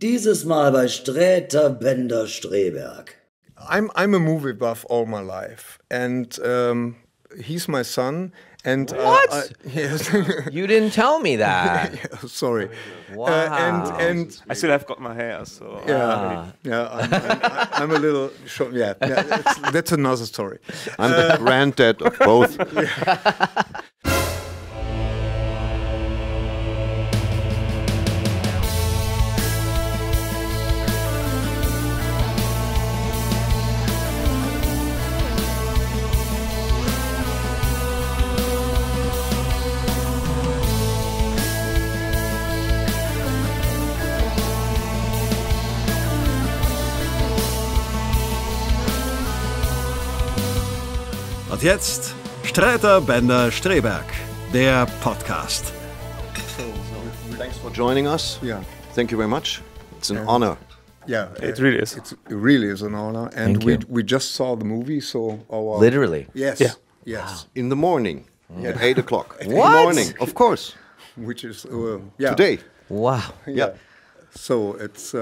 Dieses Mal bei Sträter, Bender, Streberg. I'm a movie buff all my life, and he's my son. And What? Yes. You didn't tell me that. Yeah, sorry. Wow. And I still have got my hair, so I'm a little short. Yeah, that's another story. I'm the granddad of both. Und jetzt Sträter, Bender, Streberg, der Podcast. Thanks for joining us. Yeah. Thank you very much. It's an honor. Yeah, it really is. It really is an honor, and Thank we just saw the movie, so our Literally. yes, Yeah. yes, In the morning at 8 o'clock. In the What? morning, of course. which is yeah Today. Wow. yeah. So it's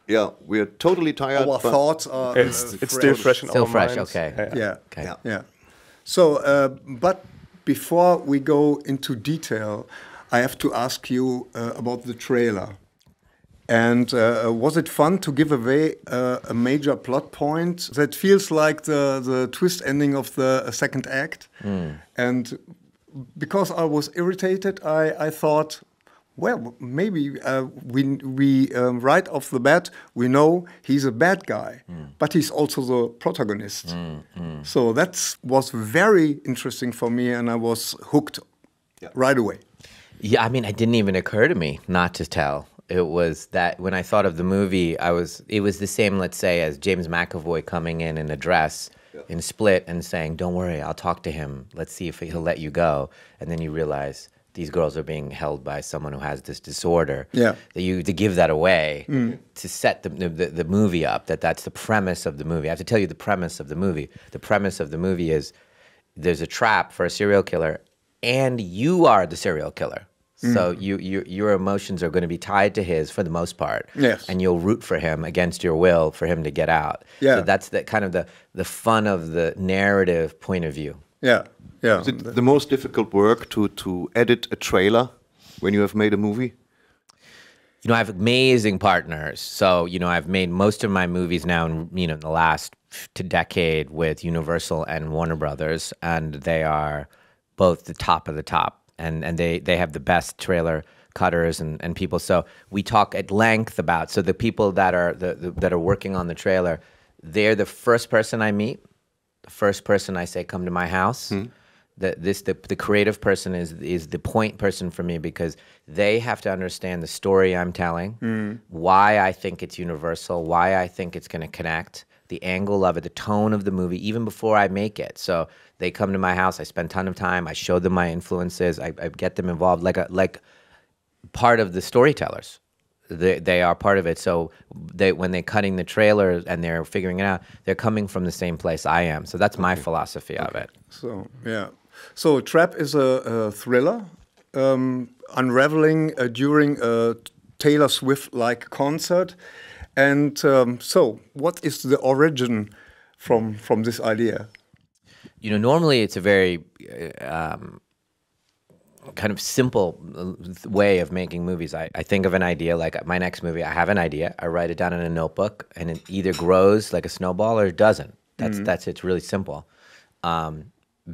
Yeah, we're totally tired. our but thoughts are It's still fresh in Still our fresh, minds. okay. Yeah, Okay. Yeah. yeah. So, but before we go into detail, I have to ask you about the trailer. And was it fun to give away a major plot point that feels like the twist ending of the second act? And because I was irritated, I thought, well, maybe we right off the bat, we know he's a bad guy, but he's also the protagonist. So that was very interesting for me, and I was hooked right away. Yeah, I mean, it didn't even occur to me not to tell. It was that when I thought of the movie, it was the same, let's say, as James McAvoy coming in a dress in Split and saying, "Don't worry, I'll talk to him. Let's see if he'll let you go." And then you realize these girls are being held by someone who has this disorder. Yeah. That you to give that away to set the movie up. That's the premise of the movie. I have to tell you the premise of the movie. The premise of the movie is there's a trap for a serial killer, and you are the serial killer. So your emotions are going to be tied to his for the most part. Yes. And you'll root for him against your will for him to get out. Yeah. So that's the kind of the fun of the narrative point of view. Yeah, yeah. Is it the most difficult work to edit a trailer when you have made a movie? You know, I have amazing partners. So, you know, I've made most of my movies now in the last decade with Universal and Warner Brothers, and they are both the top of the top. And they have the best trailer cutters and people. So we talk at length about, so the people that are that are working on the trailer, they're the first person I meet, the first person I say, come to my house. The creative person is the point person for me, because they have to understand the story I'm telling, why I think it's universal, why I think it's going to connect, the angle of it, the tone of the movie, even before I make it. So they come to my house, I spend a ton of time, I show them my influences, I get them involved like part of the storytellers. They are part of it. So when they're cutting the trailer and they're figuring it out, they're coming from the same place I am. So that's my philosophy of it. So, yeah. So, Trap is a thriller unraveling during a Taylor Swift-like concert. And so, what is the origin from this idea? You know, normally it's a very kind of simple way of making movies. I think of an idea, like my next movie, I have an idea, I write it down in a notebook, and it either grows like a snowball or it doesn't. That's it's really simple.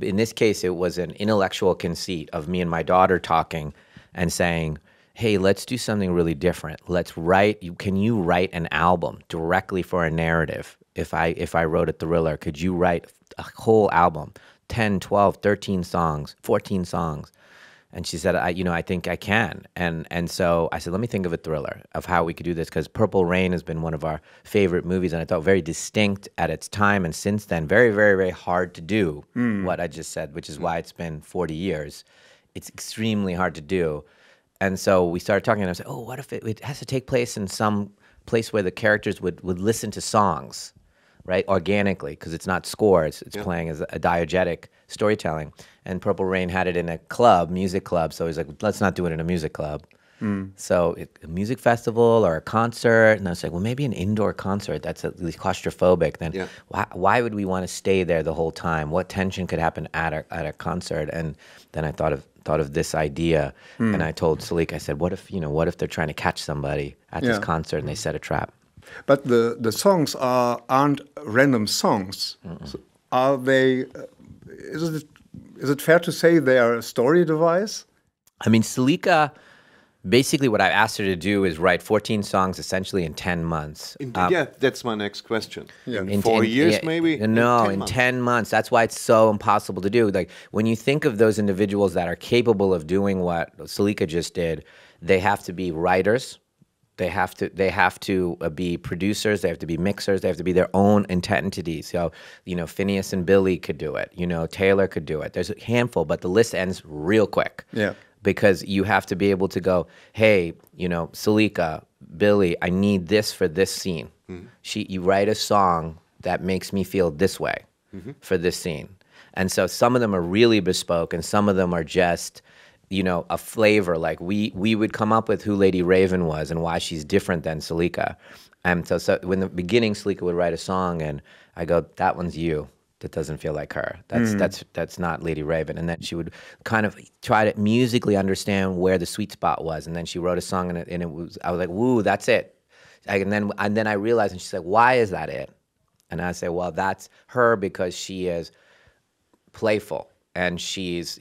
In this case, it was an intellectual conceit of me and my daughter talking and saying, hey, let's do something really different. Can you write an album directly for a narrative? If I wrote a thriller, could you write a whole album, 10, 12, 13 songs, 14 songs? And she said, I think I can. And so I said, let me think of a thriller, of how we could do this, because Purple Rain has been one of our favorite movies, and I thought very distinct at its time, and since then, very, very, very hard to do what I just said, which is why it's been 40 years. It's extremely hard to do. And so we started talking, and I said, oh, what if it has to take place in some place where the characters would listen to songs, right, organically, because it's not score, it's playing as a diegetic storytelling. And Purple Rain had it in a club, music club, so he's like, let's not do it in a music club. So a music festival or a concert, and I was like, well, maybe an indoor concert, that's at least claustrophobic. Then why would we want to stay there the whole time? What tension could happen at a concert? And then I thought of this idea, and I told Seleka, I said, what if they're trying to catch somebody at this concert and they set a trap? But the songs aren't random songs. So are they? Is it fair to say they are a story device? I mean, Seleka, basically what I asked her to do is write 14 songs essentially in 10 months. That's my next question. Yeah. In 4 years, maybe? No, in months. 10 months. That's why it's so impossible to do. Like, when you think of those individuals that are capable of doing what Seleka just did, they have to be writers. They have to be producers. They have to be mixers. They have to be their own entities. So, Phineas and Billy could do it. Taylor could do it. There's a handful, but the list ends real quick. Yeah. Because you have to be able to go, hey, Seleka, Billy, I need this for this scene. You write a song that makes me feel this way for this scene. And so some of them are really bespoke, and some of them are just a flavor. Like we would come up with who Lady Raven was and why she's different than Seleka. And so when the beginning, Seleka would write a song, and I go, that one's you. That doesn't feel like her. That's not Lady Raven. And then she would kind of try to musically understand where the sweet spot was. And then she wrote a song, and it was, I was like, woo, that's it. And then I realized, and she's like, why is that it? And I say, well, that's her because she is playful. And she's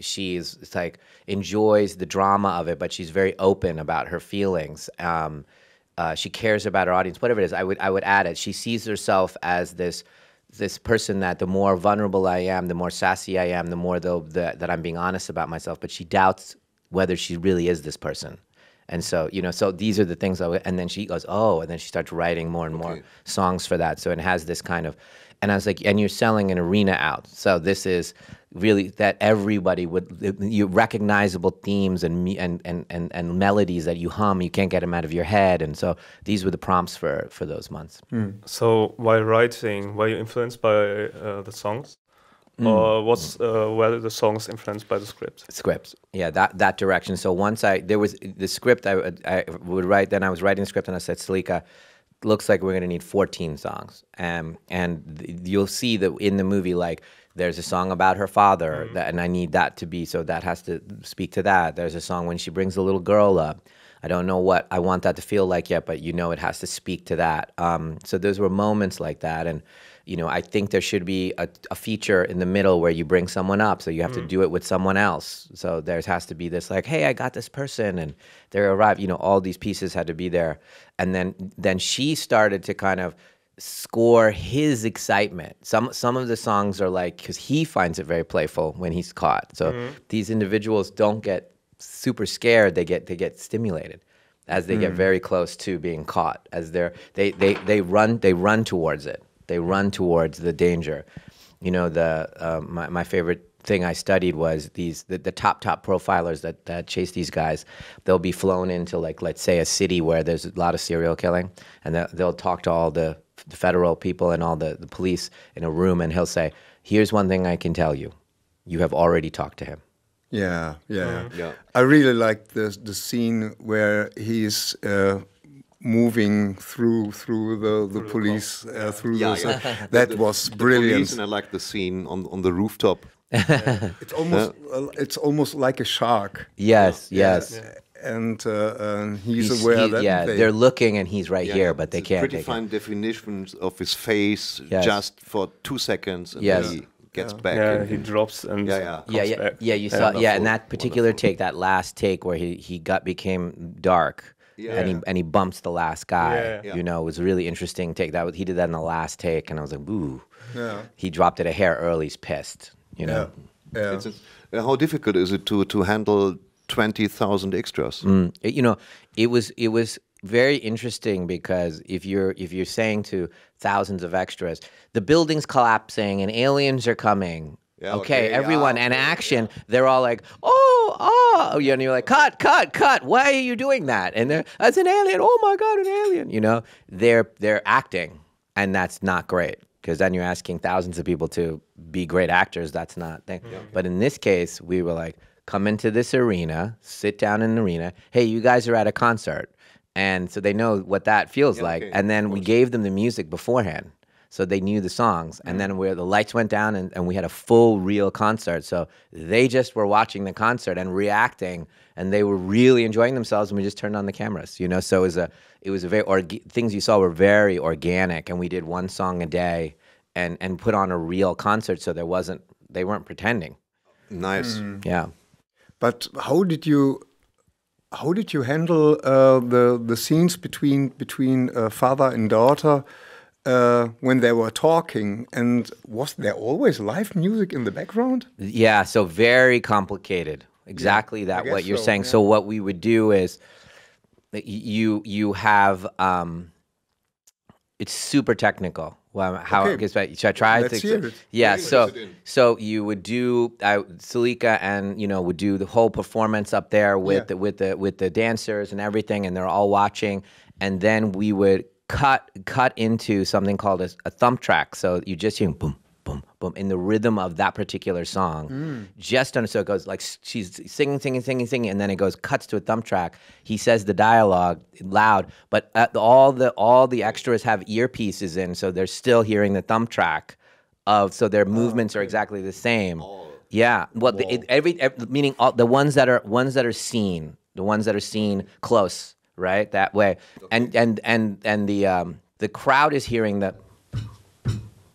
like enjoys the drama of it, but she's very open about her feelings. She cares about her audience, whatever it is. I would add it. She sees herself as this person that the more vulnerable I am, the more sassy I am, the more that I'm being honest about myself. But she doubts whether she really is this person. And so, so these are the things. And then she goes, oh, and then she starts writing more and more songs for that. So it has this kind of, and I was like, and you're selling an arena out. So this is really that everybody you recognizable themes and melodies that you hum, you can't get them out of your head. And so these were the prompts for those months. So while writing, were you influenced by the songs? Or were the songs influenced by the script? Scripts, yeah, that direction. So once there was the script, I would write. Then I was writing the script, and I said, Seleka, looks like we're going to need 14 songs, and you'll see that in the movie, like there's a song about her father, and I need that to be, so that has to speak to that. There's a song when she brings the little girl up. I don't know what I want that to feel like yet, but it has to speak to that. So those were moments like that, and I think there should be a feature in the middle where you bring someone up, so you have to do it with someone else. So there has to be this like, hey, I got this person, and they arrived. All these pieces had to be there, and then she started to kind of score his excitement. Some of the songs are like, because he finds it very playful when he's caught. So these individuals don't get super scared; they get stimulated as they get very close to being caught. As they run towards it. They run towards the danger. My favorite thing I studied was the top profilers that chase these guys. They'll be flown into, like, let's say a city where there's a lot of serial killing, and they'll talk to all the federal people and all the police in a room, and he'll say, here's one thing I can tell you. You have already talked to him. Yeah. I really like the scene where he's moving through the police through that was brilliant. Police, and I like the scene on the rooftop. It's almost like a shark. Yes. And he's aware that they're looking, and he's right here, but they can't. Pretty fine definitions of his face, just for 2 seconds, and then he gets back. Yeah, he drops and comes back. You saw, and that particular take, that last take where he became dark. And he bumps the last guy. It was a really interesting take. He did that in the last take, and I was like, ooh. Yeah. He dropped it a hair early. He's pissed. How difficult is it to handle 20,000 extras? It was very interesting, because if you're saying to thousands of extras, the building's collapsing and aliens are coming. Everyone, and action, they're all like, and you're like, cut, why are you doing that? And that's an alien, oh my God, an alien, they're acting, and that's not great, because then you're asking thousands of people to be great actors. That's not thing. But in this case, we were like, come into this arena, sit down in the arena. Hey, you guys are at a concert. And so they know what that feels like. Okay, and then we gave them the music beforehand. So they knew the songs. And then where the lights went down and we had a full real concert. So they just were watching the concert and reacting, and they were really enjoying themselves, and we just turned on the cameras, you know? So it was a very, things you saw were very organic, and we did one song a day and put on a real concert, so they weren't pretending. Nice. Yeah. But how did you handle the scenes between father and daughter when they were talking? And was there always live music in the background? Yeah, so very complicated. Exactly that what you're saying. Yeah. So what we would do is you have it's super technical. Well, how it gets back. Should I try? Let's hear it. Yeah. So you would do Seleka and would do the whole performance up there with the dancers and everything, and they're all watching, and then we would cut into something called a thump track. So you just hear boom, boom, boom in the rhythm of that particular song. So it goes like she's singing, and then it cuts to a thump track. He says the dialogue loud, but all the extras have earpieces in, so they're still hearing the thump track so their movements are exactly the same. Yeah. Well, meaning the ones that are seen, close. Right, that way, and the crowd is hearing that,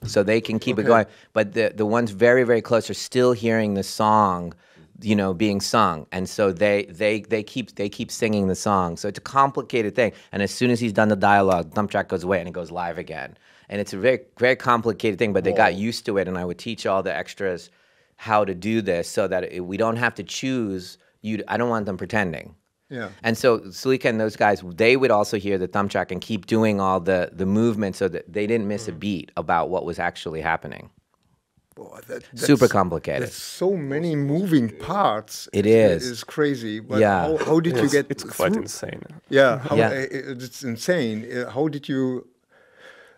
so they can keep it going. But the ones very, very close are still hearing the song, being sung, and so they keep singing the song. So it's a complicated thing. And as soon as he's done the dialogue, the thump track goes away and it goes live again. And it's a very, very complicated thing. But they got used to it, and I would teach all the extras how to do this so that we don't have to choose. I don't want them pretending. Yeah. And so Seleka and those guys, they would also hear the thumb track and keep doing all the movement so that they didn't miss a beat about what was actually happening. Boy, super complicated. There's so many moving parts. It is. It's crazy. But yeah. How did you get It's quite insane. Yeah. It's insane. How did you...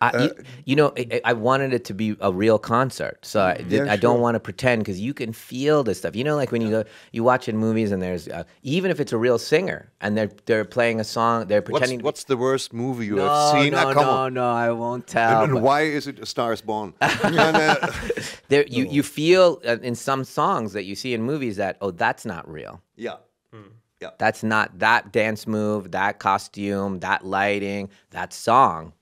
I wanted it to be a real concert, so I don't want to pretend, because you can feel this stuff. Like when you watch in movies and there's even if it's a real singer and they're playing a song, they're pretending. What's the worst movie you have seen? No, I won't tell. And why is it A Star Is Born? You feel in some songs that you see in movies that that's not real. Yeah. Yeah. That's not that dance move, that costume, that lighting, that song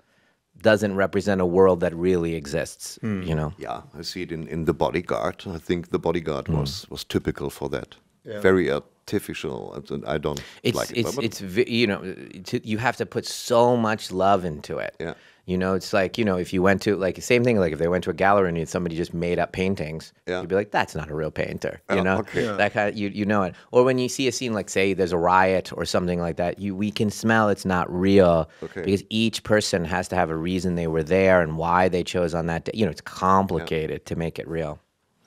doesn't represent a world that really exists, Yeah, I see it in The Bodyguard. I think The Bodyguard was typical for that. Yeah. Very artificial. I don't like it. You have to put so much love into it. Yeah. It's like, if you went to, like, same thing, like if they went to a gallery and somebody just made up paintings, you'd be like, that's not a real painter, Okay. Yeah. That kind of, you know it. Or when you see a scene, like, say there's a riot or something like that, we can smell it's not real, because each person has to have a reason they were there and why they chose on that day. It's complicated to make it real.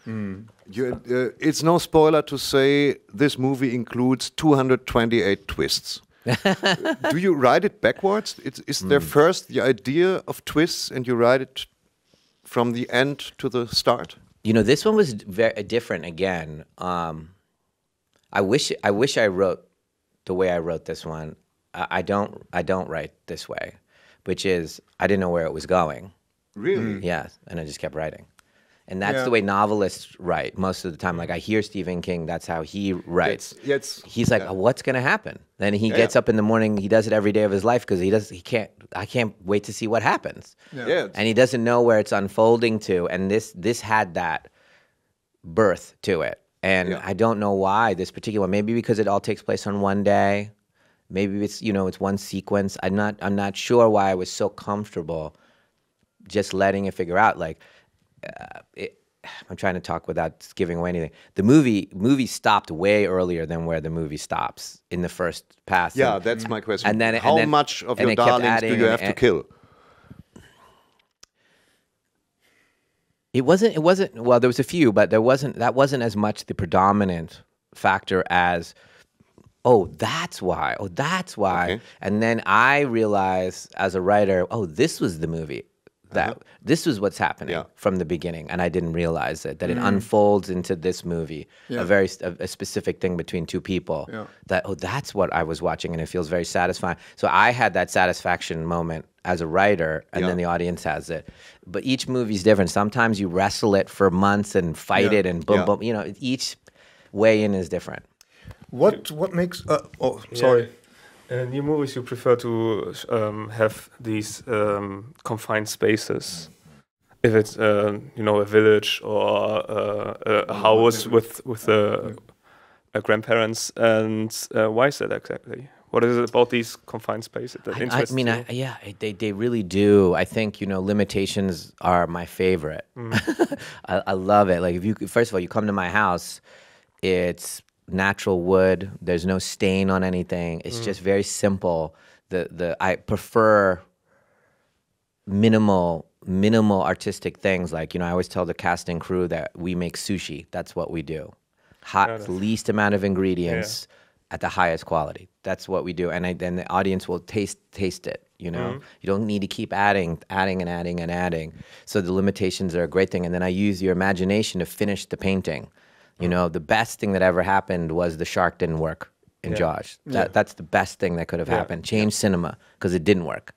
It's no spoiler to say this movie includes 228 twists. Do you write it backwards? Is there first the idea of twists and you write it from the end to the start? This one was very different again. I wish I wrote the way I wrote this one. I don't write this way, which is I didn't know where it was going. Really? Yeah, and I just kept writing. And that's the way novelists write most of the time. Like, I hear Stephen King, that's how he writes. He's like, what's going to happen? Then he gets up in the morning, he does it every day of his life, because I can't wait to see what happens. And he doesn't know where it's unfolding to. And this had that birth to it. And I don't know why this particular one. Maybe because it all takes place on one day. Maybe it's, it's one sequence. I'm not sure why I was so comfortable just letting it figure out. Like, I'm trying to talk without giving away anything. The movie stopped way earlier than where the movie stops in the first pass. Yeah, that's my question. And then how much of your darlings do you have to kill? It wasn't. Well, there was a few, but that wasn't as much the predominant factor as, that's why. Okay. And then I realized as a writer, this was the movie. that this was what's happening from the beginning, and I didn't realize it, that it unfolds into this movie, a specific thing between two people, that, oh, that's what I was watching, and it feels very satisfying. So I had that satisfaction moment as a writer, and then the audience has it. But each movie's different. Sometimes you wrestle it for months and fight it, and boom, boom. You know, each way in is different. What makes... sorry. In new movies, you prefer to have these confined spaces. If it's you know, a village or a house with grandparents, and why is that exactly? What is it about these confined spaces that interests you? They really do. I think, you know, limitations are my favorite. I love it. Like, if you, first of all, you come to my house, it's natural wood. There's no stain on anything. It's just very simple. I prefer minimal artistic things. Like, you know, I always tell the cast and crew that we make sushi. That's what we do. Least amount of ingredients at the highest quality. That's what we do. And then the audience will taste it. You know, you don't need to keep adding. So the limitations are a great thing. And then I use your imagination to finish the painting. You know, the best thing that ever happened was the shark didn't work in Jaws. That's the best thing that could have happened. Change cinema, because it didn't work.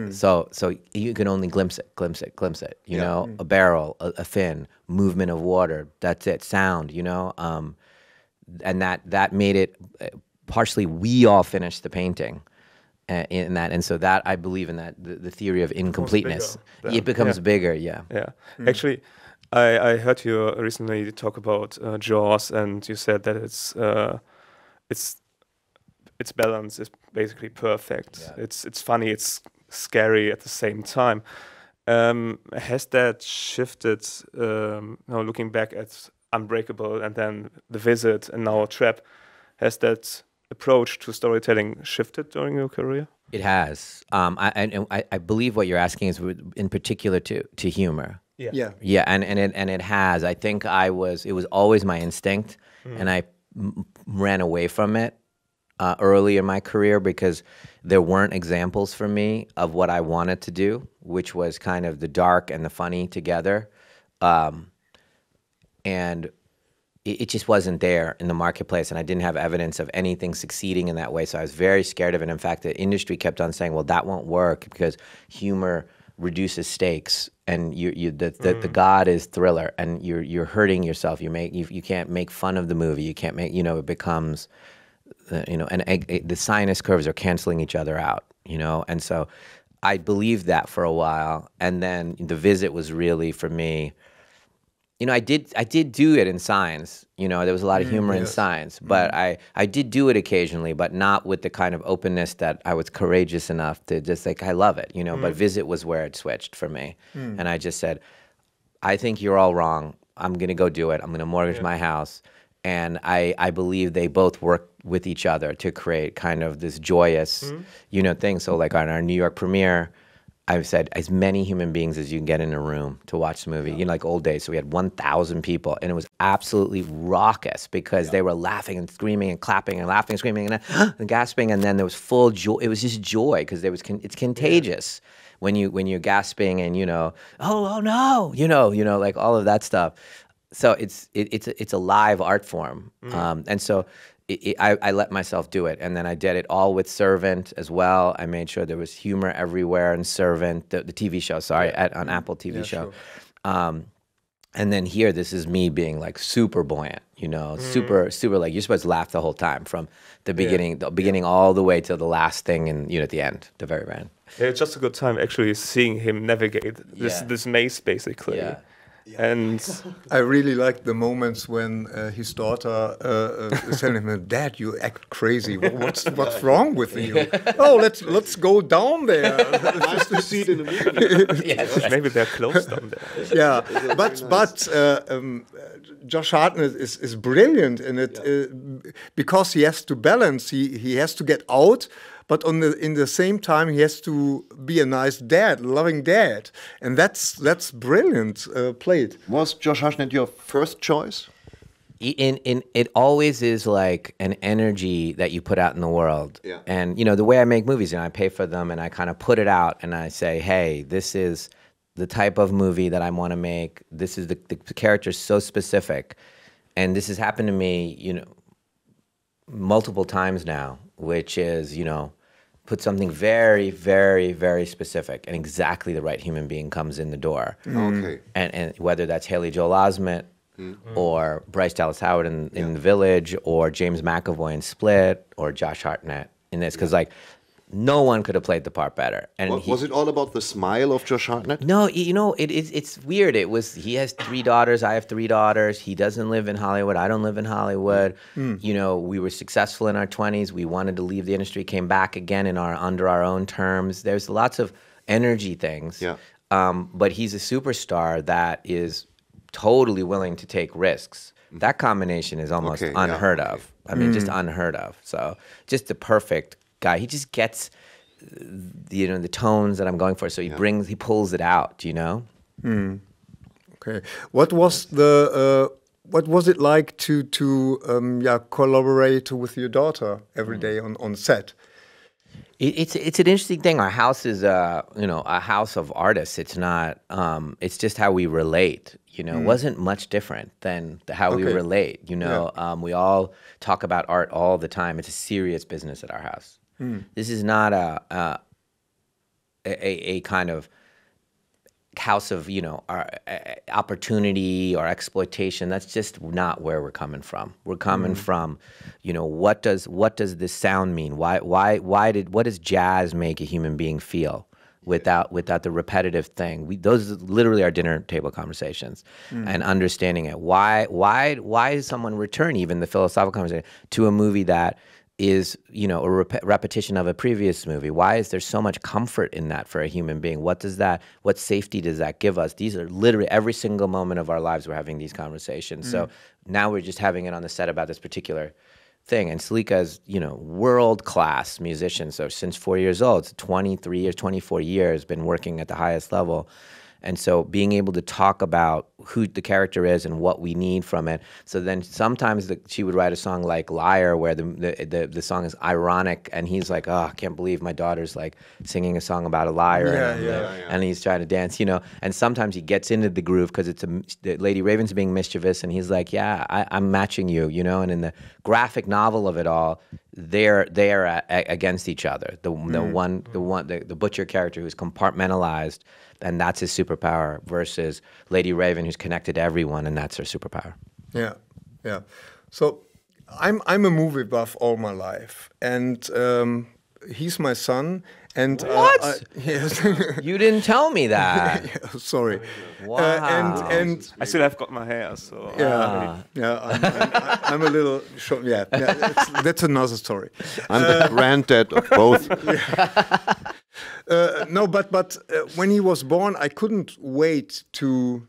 So you can only glimpse it. You know, a barrel, a fin, movement of water. That's it. Sound. You know, and that made it partially. We all finished the painting. In that, and so that I believe in that the theory of incompleteness. It becomes bigger. Yeah. Actually, I heard you recently talk about Jaws, and you said that its balance is basically perfect. It's funny, it's scary at the same time. Has that shifted? Now looking back at Unbreakable and then The Visit and now Trap, has that approach to storytelling shifted during your career? It has. I believe what you're asking is in particular to humor. Yeah, and it has. I think it was always my instinct, and I ran away from it early in my career because there weren't examples for me of what I wanted to do, which was kind of the dark and the funny together, and it just wasn't there in the marketplace, and I didn't have evidence of anything succeeding in that way, so I was very scared of it. In fact, the industry kept on saying, well, that won't work because humor reduces stakes, and the god is thriller, and you're hurting yourself. You can't make fun of the movie. You can't make, you know, it becomes, you know, and the sinus curves are canceling each other out, you know, and so I believed that for a while, and then The Visit was really for me. You know, I did do it in Signs. You know, there was a lot of humor in Signs, but I did do it occasionally, but not with the kind of openness that I was courageous enough to just like, I love it, you know, but Visit was where it switched for me. And I just said, I think you're all wrong. I'm going to go do it. I'm going to mortgage my house. And I believe they both work with each other to create kind of this joyous, you know, thing. So like on our New York premiere, I've said as many human beings as you can get in a room to watch the movie, you know, like old days. So we had 1,000 people, and it was absolutely raucous because they were laughing and screaming and clapping and laughing and screaming and gasping, and then there was full joy. It was just joy because it's contagious when you're gasping and, you know, oh no, you know, like all of that stuff. So it's a live art form, and so. I let myself do it, and then I did it all with Servant as well. I made sure there was humor everywhere in Servant, the TV show, on Apple TV show. Sure. And then here, this is me being like super buoyant, you know, super like you're supposed to laugh the whole time from the beginning all the way till the last thing, and you know, at the end, the very end. Yeah, it's just a good time actually seeing him navigate this maze basically. Yeah. And I really like the moments when his daughter is telling him, "Dad, you act crazy. What's wrong with you? Oh, let's go down there. Nice to see it in the movie." Yes, maybe they're close down there. Yeah, but Josh Hartnett is brilliant in it because he has to balance. He has to get out. But in the same time, he has to be a nice dad, loving dad, and that's brilliant played. Was Josh Hartnett your first choice? It always is like an energy that you put out in the world. Yeah. And, you know, the way I make movies, I pay for them and I kind of put it out and I say, hey, this is the type of movie that I want to make. This is the character's so specific. And this has happened to me, you know, multiple times now, which is, you know, put something very, very, very specific and exactly the right human being comes in the door. Okay. And whether that's Haley Joel Osment or Bryce Dallas Howard in The Village or James McAvoy in Split or Josh Hartnett in this, because like no one could have played the part better. And Was it all about the smile of Josh Hartnett? No, you know, it's weird. He has 3 daughters. I have 3 daughters. He doesn't live in Hollywood. I don't live in Hollywood. You know, we were successful in our 20s. We wanted to leave the industry, came back again under our own terms. There's lots of energy things. Yeah. But he's a superstar that is totally willing to take risks. That combination is almost unheard of. I mean, just unheard of. So just the perfect guy. He just gets, you know, the tones that I'm going for. So he pulls it out, you know? Okay. What was it like to collaborate with your daughter every day on set? It's an interesting thing. Our house is a house of artists. It's not. It's just how we relate. You know, it wasn't much different than how we relate. You know, we all talk about art all the time. It's a serious business at our house. This is not a kind of house of, you know, opportunity or exploitation. That's just not where we're coming from. We're coming from, you know, what does this sound mean? What does jazz make a human being feel without the repetitive thing? Those literally are dinner table conversations and understanding it. Why does someone return even the philosophical conversation to a movie that is, you know, a repetition of a previous movie? Why is there so much comfort in that for a human being? What safety does that give us? These are literally every single moment of our lives we're having these conversations. So now we're just having it on the set about this particular thing. And Seleka is, you know, world-class musician. So since 4 years old, it's 23 years, 24 years, been working at the highest level. And so being able to talk about who the character is and what we need from it. So then sometimes she would write a song like Liar where the song is ironic and he's like, oh, I can't believe my daughter's like singing a song about a liar. And he's trying to dance, you know. And sometimes he gets into the groove because Lady Raven's being mischievous and he's like, yeah, I'm matching you, you know. And in the graphic novel of it all, they are against each other. The butcher character who's compartmentalized, and that's his superpower, versus Lady Raven, who's connected to everyone, and that's her superpower. Yeah. So I'm a movie buff all my life, and he's my son. And what? Yes. You didn't tell me that. Yeah, sorry. Wow. And I still have got my hair, so I'm a little short. Yeah, that's another story. I'm the granddad of both. No, but when he was born, I couldn't wait to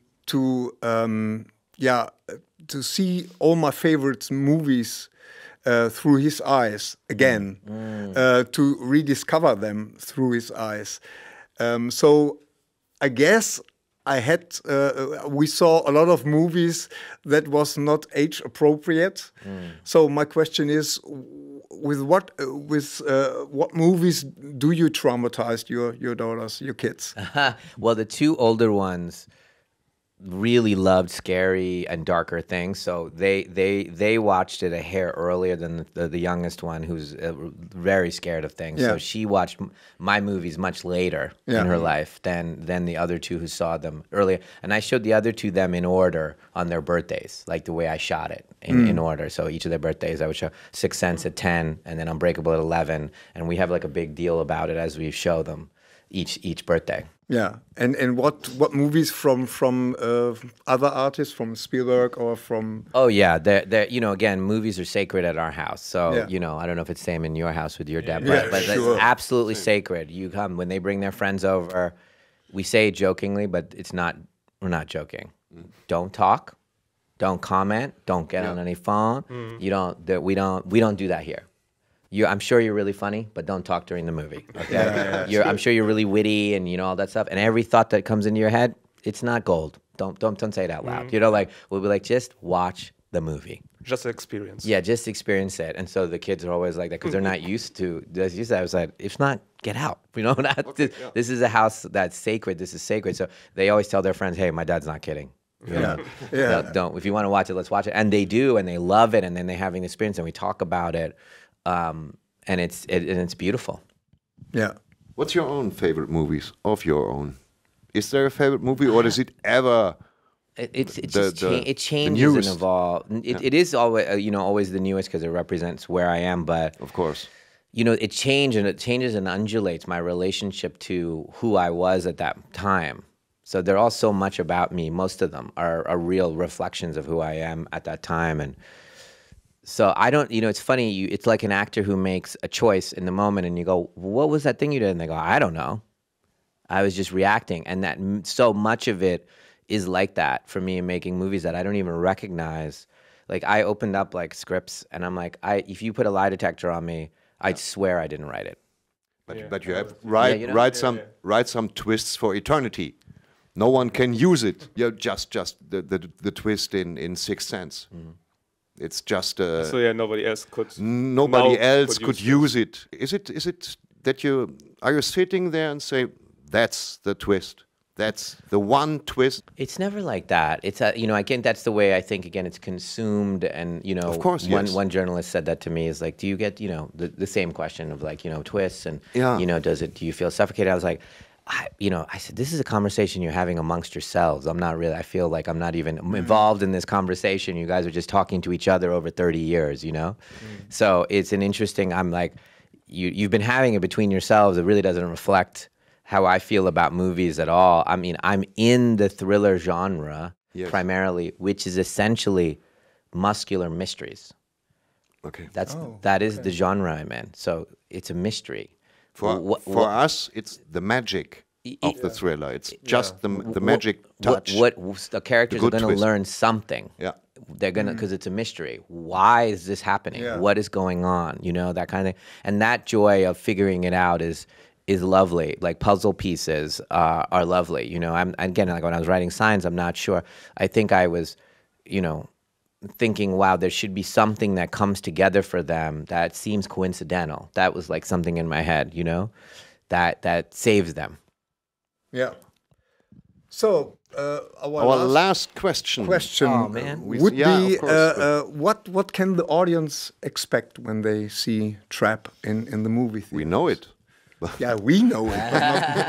see all my favorite movies through his eyes again, to rediscover them through his eyes. So I guess we saw a lot of movies that was not age appropriate. So my question is, with what movies do you traumatize your daughters, your kids? Well, the 2 older ones really loved scary and darker things, so they watched it a hair earlier than the youngest one, who's very scared of things. So she watched my movies much later in her life than the other 2 who saw them earlier. And I showed the other 2 them in order on their birthdays, like the way I shot it in order. So each of their birthdays I would show Sixth Sense at 10 and then Unbreakable at 11, and we have like a big deal about it as we show them each birthday. Yeah, and what movies from other artists, from Spielberg or from? Oh yeah, they're you know, again, movies are sacred at our house. So you know, I don't know if it's same in your house with your dad, but sure. It's absolutely sacred. You come when they bring their friends over. We say it jokingly, but it's not. We're not joking. Don't talk, don't comment, don't get on any phone. You don't. We don't do that here. I'm sure you're really funny, but don't talk during the movie. Okay? I'm sure you're really witty and you know all that stuff. And every thought that comes into your head, it's not gold. Don't say it out loud. You know, like we'll be like, just watch the movie. Just experience. Yeah, just experience it. And so the kids are always like that because they're not used to that. I was like, if not, get out. You know, this is a house that's sacred. This is sacred. So they always tell their friends, hey, my dad's not kidding. You know? Don't. If you want to watch it, let's watch it. And they do, and they love it, and then they have an experience, and we talk about it, and it's beautiful. Yeah. What's your own favorite movies of your own? Is there a favorite movie, or is it ever? It changes and evolves. It is always always the newest because it represents where I am. But of course, it changes and undulates my relationship to who I was at that time. So they're all so much about me. Most of them are real reflections of who I am at that time. And so I don't, it's funny. It's like an actor who makes a choice in the moment and you go, what was that thing you did? And they go, I don't know. I was just reacting. And that so much of it is like that for me in making movies that I don't even recognize. Like I opened up like scripts and I'm like, if you put a lie detector on me, I'd swear I didn't write it. But you have write some twists for eternity. No one can use it. Just the twist in Sixth Sense. Mm-hmm. It's just so nobody else could use it. Is it that are you sitting there and say that's the twist? That's the one twist. It's never like that. It's again that's the way I think. Again, it's consumed, and Of course, yes. One journalist said that to me is like, do you get the same question of like twists and do you feel suffocated? I was like, I said, this is a conversation you're having amongst yourselves. I feel like I'm not even involved in this conversation. You guys are just talking to each other over 30 years, So it's an interesting, I'm like, you've been having it between yourselves. It really doesn't reflect how I feel about movies at all. I mean, I'm in the thriller genre primarily, which is essentially muscular mysteries. Okay. That is the genre I'm in. So it's a mystery. For us, it's the magic of the thriller. It's just the magic touch. What the characters are going to learn something. Yeah. They're going to, because it's a mystery. Why is this happening? Yeah. What is going on? That kind of thing. And that joy of figuring it out is lovely. Like puzzle pieces are lovely. I'm again, like when I was writing Signs, I'm not sure. I think I was, thinking, wow, there should be something that comes together for them that seems coincidental. That was like something in my head, that saves them. Yeah. So our last question. Oh, man. Would be what can the audience expect when they see Trap in the movie theater? We know it. Yeah, we know it,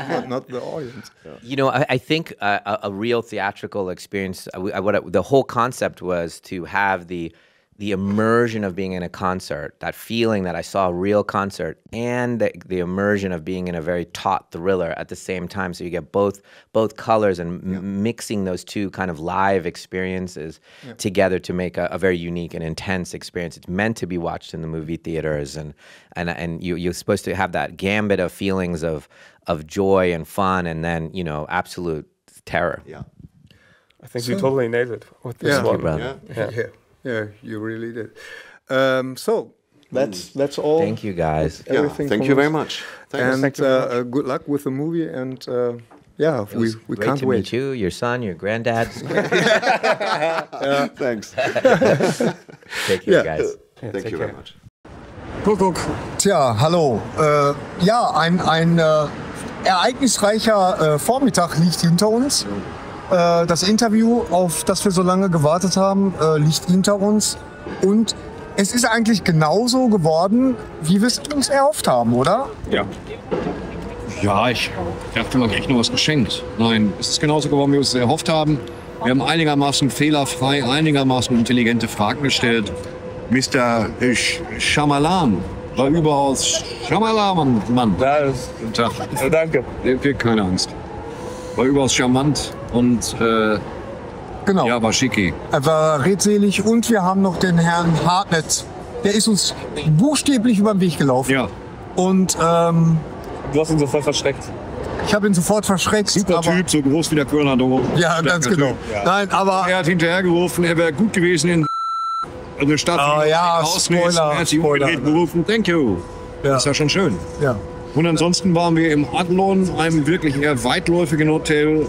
but not the audience. I think a real theatrical experience, the whole concept was to have the immersion of being in a concert, that feeling that I saw a real concert, and the immersion of being in a very taut thriller at the same time. So you get both colors and mixing those two kind of live experiences together to make a very unique and intense experience. It's meant to be watched in the movie theaters, and you're supposed to have that gambit of feelings of joy and fun, and then absolute terror. Yeah, I think you totally nailed it with this one. Thank you, brother. Yeah, you really did. So that's all. Thank you, guys. Thank you very much. Thanks. And good luck with the movie. And we great can't to wait. Meet you, your son, your granddad. Thanks. Take care, guys. Thank you very much. Kuckuck. Tja, hallo. Ein ereignisreicher Vormittag liegt hinter uns. Das Interview, auf das wir so lange gewartet haben, liegt hinter uns. Und es ist eigentlich genauso geworden, wie wir es uns erhofft haben, oder? Ja. Ja, ich dachte, man kriegt nur was geschenkt. Nein, es ist genauso geworden, wie wir es erhofft haben. Wir haben einigermaßen fehlerfrei, einigermaßen intelligente Fragen gestellt. Mr. Shyamalan war überaus Shyamalan, Mann. Ja, Guten Tag. danke. Keine Angst. War überaus charmant und Genau. ja, war schicki. Er war redselig und wir haben noch den Herrn Hartnett. Der ist uns buchstäblich über den Weg gelaufen. Ja. Und Du hast ihn sofort verschreckt. ich habe ihn sofort verschreckt. Super Typ, so groß wie der Kölner Dom. Ja, ganz genau. Ja. Nein, aber Er hat hinterhergerufen, er wäre gut gewesen in eine Stadt. Oh ja, Spoiler. Er hat sich umgedreht gerufen, thank you. Ja. Das ist ja schon schön. ja. Und ansonsten waren wir im Adlon, einem wirklich eher weitläufigen Hotel.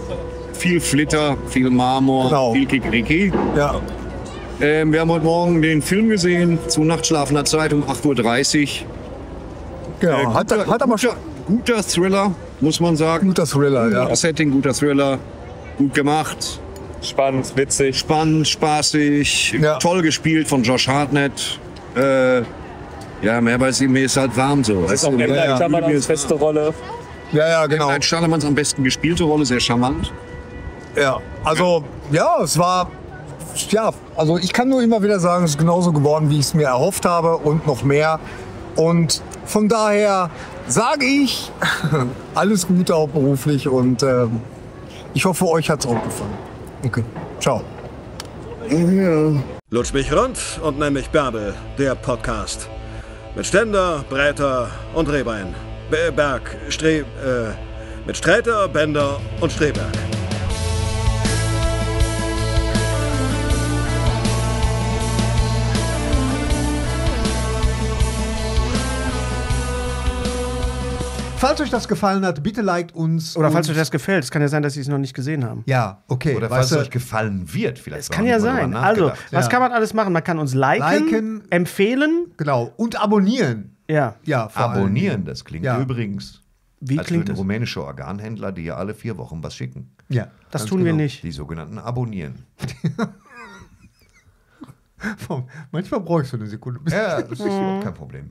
Viel Flitter, viel Marmor, Genau. viel Kikeriki. Ja. Wir haben heute Morgen den Film gesehen, zu nachtschlafender Zeit um 8:30 Uhr. Genau, hat aber schon Guter Thriller, muss man sagen. guter Thriller, ja. Das Setting, guter Thriller, gut gemacht. Spannend, witzig. Spannend, spaßig, Ja. toll gespielt von Josh Hartnett. Ja, mehr weiß ich, mir ist halt warm so. Das ist auch Shyamalan's beste Rolle. Ja, genau. Ein Shyamalan's am besten gespielte Rolle, sehr charmant. Ja, also, ja, es war, ja, also ich kann nur immer wieder sagen, es ist genauso geworden, wie ich es mir erhofft habe und noch mehr. Und von daher sage ich, alles Gute auch beruflich und ich hoffe, euch hat es auch gefallen. Okay, ciao. Lutsch mich rund und nenn mich Bärbel, der Podcast. Mit Ständer, Breiter und Rehbein. Mit Sträter, Bänder und Sträberg. Falls euch das gefallen hat, bitte liked uns. Oder falls euch das gefällt. Es kann ja sein, dass Sie es noch nicht gesehen haben. Ja, okay. Oder falls es euch gefallen wird, vielleicht. Es kann ja sein. Also, was kann man alles machen? Man kann uns liken, empfehlen. Genau. Und abonnieren. Ja. Ja, vor allem. Abonnieren, das klingt übrigens. Wie als klingt würden das? rumänische Organhändler, die ja alle 4 Wochen was schicken. Ja. Das tun wir nicht. Die sogenannten Abonnieren. Manchmal brauche ich so eine Sekunde. Ja, das ist überhaupt kein Problem.